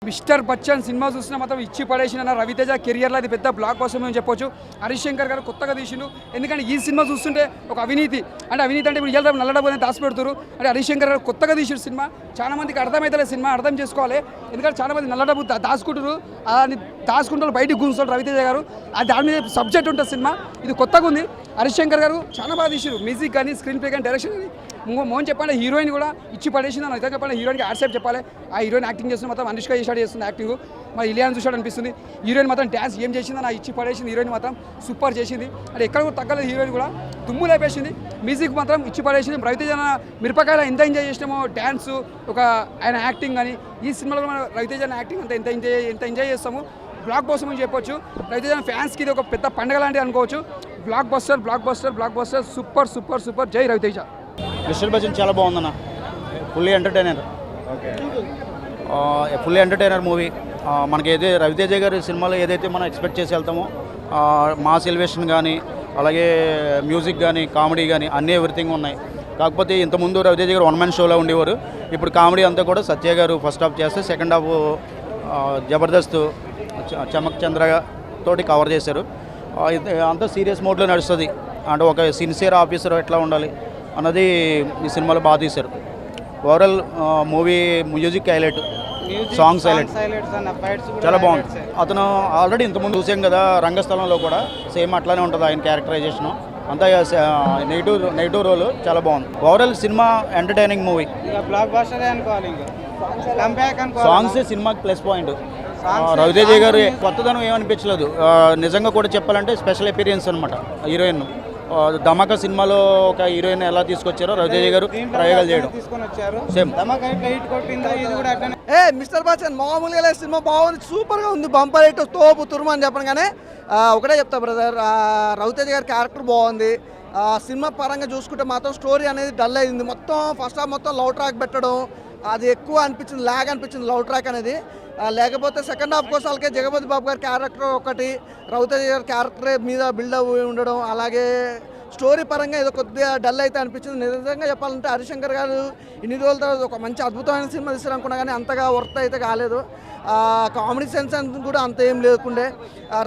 Mister Bachchan cinema చూసినా మాత్రం ఇచ్చి పడేసిన రవితేజ కెరియర్లో అది పెద్ద బ్లాక్ బస్టర్ అని చెప్పొచ్చు. హరీష్ శంకర్ గారు కొత్తగా తీసిండు. ఎందుకంటే ఈ సినిమా చూస్తుంటే ఒక అవినీతి అంటే ఇప్పుడు ఇవాళ నల్లడబోదని దాచి పెడుతున్నారు. అంటే హరీష్ శంకర్ గారు కొత్తగా తీసిన సినిమా చాలా మందికి అర్థమవుతలేదు. సినిమా అర్థం చేసుకోవాలి. ఎందుకంటే చాలా మంది నల్లడబు దాచుకుంటారు, అని దాచుకుంటారు, బయటికి గుంజుతారు రవితేజ గారు. దాని మీద సబ్జెక్ట్ ఉంటుంది సినిమా. ఇది కొత్తగా ఉంది. హరీష్ శంకర్ గారు చాలా బాగా తీసారు. మ్యూజిక్ కానీ, స్క్రీన్ ప్లే కానీ, డైరెక్షన్ కానీ. మోహన్ చెప్పాలి, హీరోయిన్ కూడా ఇచ్చి పడేసింది. నిజంగా చెప్పాలి, హీరోయిన్కి యాక్సెప్ట్ చెప్పాలి. ఆ హీరోయిన్ యాక్టింగ్ చేస్తుంది మొత్తం అనుష్క చేసాడు చేస్తుంది యాక్టింగ్. మరి ఇలియాన్ చూసాడు అనిపిస్తుంది. హీరోయిన్ మాత్రం డ్యాన్స్ ఏం చేసింది నా ఇచ్చి పడేసింది. హీరోయిన్ మాత్రం సూపర్ చేసింది. అంటే ఎక్కడ కూడా తగ్గలేదు. హీరోయిన్ కూడా దుమ్ము లేపేసింది. మ్యూజిక్ మాత్రం ఇచ్చి పడేసింది. రవితేజ మిరపకాయలు ఎంత ఎంజాయ్ చేసినామో డ్యాన్స్, ఒక ఆయన యాక్టింగ్ కానీ. ఈ సినిమాలో మనం రవితేజ యాక్టింగ్ అంతా ఎంత ఎంజాయ్ చేస్తాము. బ్లాక్ బస్టర్ అని చెప్పొచ్చు. రవితేజ ఫ్యాన్స్కి ఇది ఒక పెద్ద పండగ లాంటిది అనుకోవచ్చు. Block buster super super super. జై రవితేజ. మిస్టర్ బచ్చన్ చాలా బాగుందన్న. Fully entertainer movie. మనకి ఏదైతే రవితేజ గారి సినిమాలో ఏదైతే మనం ఎక్స్పెక్ట్ చేసి వెళ్తామో, మాస్ ఎలివేషన్ కానీ, అలాగే మ్యూజిక్ కానీ, కామెడీ కానీ అన్నీ ఎవ్రీథింగ్ ఉన్నాయి. కాకపోతే ఇంతకుముందు రవితేజ గారు వన్ మ్యాన్ షోలో ఉండేవారు. ఇప్పుడు కామెడీ అంతా కూడా సత్య గారు ఫస్ట్ హాఫ్ చేస్తే, సెకండ్ హాఫ్ జబర్దస్త్ చమక్ చంద్ర తోటి కవర్ చేశారు. అంతా సీరియస్ మోడ్లో నడుస్తుంది. అంటే ఒక సిన్సియర్ ఆఫీసర్ ఎట్లా ఉండాలి అన్నది ఈ సినిమాలో బాగా తీశారు. Overall movie music highlight, songs highlight, చాలా బాగుంది. అతను ఆల్రెడీ ఇంతకుముందు చూసాం కదా రంగస్థలంలో కూడా సేమ్ అట్లానే ఉంటుంది ఆయన క్యారెక్టరైజేషను. అంతా నెగిటివ్ రోల్ చాలా బాగుంది. Overall cinema entertaining movie. Songs సినిమాకి ప్లస్ పాయింట్. రవితేజ గారు కొత్తదనం ఏమనిపించలేదు. నిజంగా కూడా చెప్పాలంటే స్పెషల్ ఎపీరియన్స్ అనమాట. హీరోయిన్ ధమాకా సినిమాలో ఒక హీరోయిన్ ఎలా తీసుకొచ్చారో రవితేజ గారు ప్రయోగాలు చేయడం సేమ్. మిస్టర్ బచ్చన్ మామూలుగా లేదు. సినిమా బాగుంది, సూపర్గా ఉంది. బంపర్ హిట్, తోపు తురుము అని చెప్పను. కానీ ఒకటే చెప్తా బ్రదర్, రవితేజ గారి క్యారెక్టర్ బాగుంది. సినిమా పరంగా చూసుకుంటే మాత్రం స్టోరీ అనేది డల్ అయింది. మొత్తం ఫస్ట్ హాఫ్ మొత్తం లవ్ ట్రాక్ పెట్టడం అది ఎక్కువ అనిపించింది, లాగ్ అనిపించింది లవ్ ట్రాక్ అనేది. లేకపోతే సెకండ్ హాఫ్ కోసాలకే జగపతి బాబు గారి క్యారెక్టర్ ఒకటి, రవితేజ గారి క్యారెక్టర్ మీద బిల్డప్ ఉండడం, అలాగే స్టోరీ పరంగా ఏదో కొద్దిగా డల్ అయితే అనిపించింది. నిజంగా చెప్పాలంటే హరీష్ శంకర్ గారు ఇన్ని రోజుల తర్వాత ఒక మంచి అద్భుతమైన సినిమా తీసారనుకున్నా కానీ అంతగా వర్త్ అయితే కాలేదు. కామెడీ సెన్స్ కూడా అంత ఏం లేకుండే.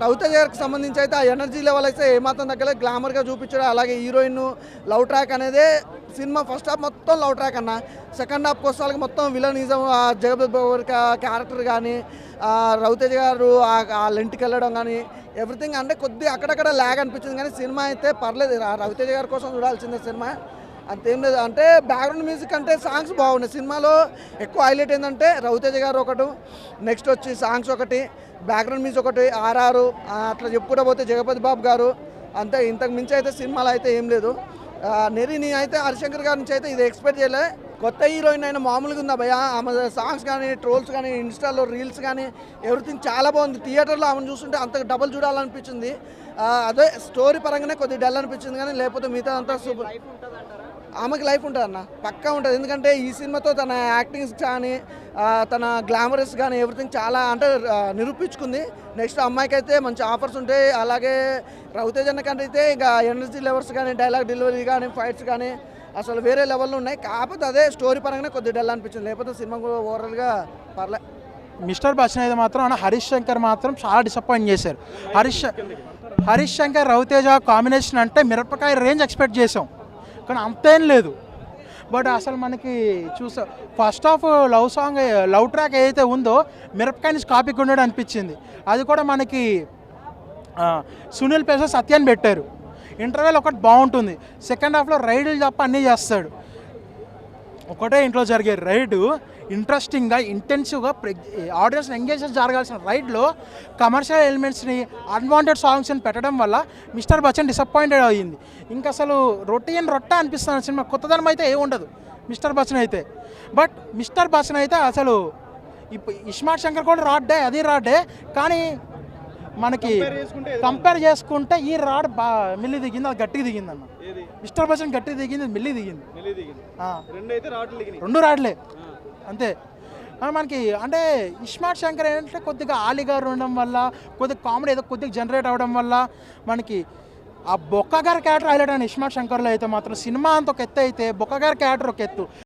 రవితేజ గారికి సంబంధించి అయితే ఆ ఎనర్జీ లెవెల్ అయితే ఏమాత్రం తగ్గలే, గ్లామర్గా చూపించడం. అలాగే హీరోయిన్ లవ్ ట్రాక్ అనేది సినిమా ఫస్ట్ హాఫ్ మొత్తం లవ్ ట్రాక్ అన్న. సెకండ్ హాఫ్ కోసాలకి మొత్తం విలనిజం, జగపతి బాబు గారి క్యారెక్టర్ కానీ, రవితేజ గారు ఆ లెంట్కి వెళ్ళడం కానీ ఎవ్రీథింగ్ అంటే కొద్దిగా అక్కడక్కడ ల్యాగ్ అనిపించింది. కానీ సినిమా అయితే పర్లేదు, రవితేజ గారి కోసం చూడాల్సిందే సినిమా, అంతేం లేదు. అంటే బ్యాక్గ్రౌండ్ మ్యూజిక్ అంటే సాంగ్స్ బాగున్నాయి. సినిమాలో ఎక్కువ హైలైట్ ఏంటంటే రవితేజ గారు ఒకటి, నెక్స్ట్ వచ్చి సాంగ్స్ ఒకటి, బ్యాక్గ్రౌండ్ మ్యూజిక్ ఒకటి, ఆర్ఆర్, అట్లా చెప్పుకుంటూ పోతే జగపతి బాబు గారు. అంతే, ఇంతకు మించి అయితే సినిమాలో అయితే ఏం లేదు. నీ అయితే హరిశంకర్ గారి నుంచి అయితే ఇది ఎక్స్పెక్ట్ చేయలే. కొత్త హీరోయిన్ అయినా మామూలుగా ఉందా భయ. ఆమె సాంగ్స్ కానీ, ట్రోల్స్ కానీ, ఇన్స్టాలో రీల్స్ కానీ ఎవ్రీథింగ్ చాలా బాగుంది. థియేటర్లో ఆమెను చూస్తుంటే అంత డబల్ చూడాలనిపించింది. అదే స్టోరీ పరంగానే కొద్దిగా డల్ అనిపించింది. కానీ లేకపోతే మిగతా అంతా సూపర్. ఆమెకి లైఫ్ ఉంటుంది అన్న, పక్కా ఉంటుంది. ఎందుకంటే ఈ సినిమాతో తన యాక్టింగ్స్ కానీ, తన గ్లామరస్ కానీ ఎవ్రీథింగ్ చాలా అంటే నిరూపించుకుంది. నెక్స్ట్ అమ్మాయికి అయితే మంచి ఆఫర్స్ ఉంటాయి. అలాగే రవితేజ కంటే అయితే ఇంకా ఎనర్జీ లెవెల్స్ కానీ, డైలాగ్ డెలివరీ కానీ, ఫైట్స్ కానీ అసలు వేరే లెవెల్లో ఉన్నాయి. కాకపోతే అదే స్టోరీ పరంగానే కొద్దిగా డల్ అనిపించింది. లేకపోతే సినిమా కూడా ఓవరాల్గా పర్లే. మిస్టర్ బచ్చన్ అయితే మాత్రం హరీష్ శంకర్ మాత్రం చాలా డిసప్పాయింట్ చేశారు. హరీష్ శంకర్ రవితేజ కాంబినేషన్ అంటే మిరపకాయ రేంజ్ ఎక్స్పెక్ట్ చేసాం, కానీ అంతేం లేదు. బట్ అసలు మనకి చూసా ఫస్ట్ హాఫ్ లవ్ ట్రాక్ ఏదైతే ఉందో మిరపకాయ నుంచి కాపీ కొన్నాడు అనిపించింది. అది కూడా మనకి సునీల్ పేస సత్యాన్ని పెట్టారు. ఇంటర్వెల్ ఒకటి బాగుంటుంది. సెకండ్ హాఫ్లో రైడ్లు తప్ప అన్నీ చేస్తాడు. ఒకటే ఇంట్లో జరిగే రైడ్ ఇంట్రెస్టింగ్గా, ఇంటెన్సివ్గా ఆడియన్స్ని ఎంగేజ్ జరగాల్సిన రైడ్లో కమర్షియల్ ఎలిమెంట్స్ని, అన్వాంటెడ్ సాంగ్స్ని పెట్టడం వల్ల మిస్టర్ బచ్చన్ డిసప్పాయింటెడ్ అయ్యింది. ఇంకా అసలు రొట్టె అనిపిస్తుంది సినిమా. కొత్తదనం అయితే ఏముండదు మిస్టర్ బచ్చన్ అయితే. బట్ మిస్టర్ బచ్చన్ అయితే అసలు ఇస్మార్ట్ శంకర్ కూడా రాడ్డే, కానీ మనకి కంపేర్ చేసుకుంటే ఈ రాడ్ మిల్లి దిగింది, అది గట్టిగా దిగింది అన్న. మిస్టర్ బచ్చన్ గట్టిగా దిగింది, మిల్లి దిగింది. రెండు రాడ్లే అంతే. మనకి అంటే ఇస్మార్ట్ శంకర్ ఏంటంటే కొద్దిగా ఆలిగారు ఉండడం వల్ల, కొద్దిగా కామెడీ ఏదో కొద్దిగా జనరేట్ అవ్వడం వల్ల మనకి ఆ బొక్క గారి క్యారెక్టర్ హైలైట్ అని. ఇస్మార్ట్ శంకర్లో అయితే మాత్రం సినిమా అంత ఒక ఎత్తు అయితే బొక్క గారి క్యారెక్టర్ ఒక ఎత్తు.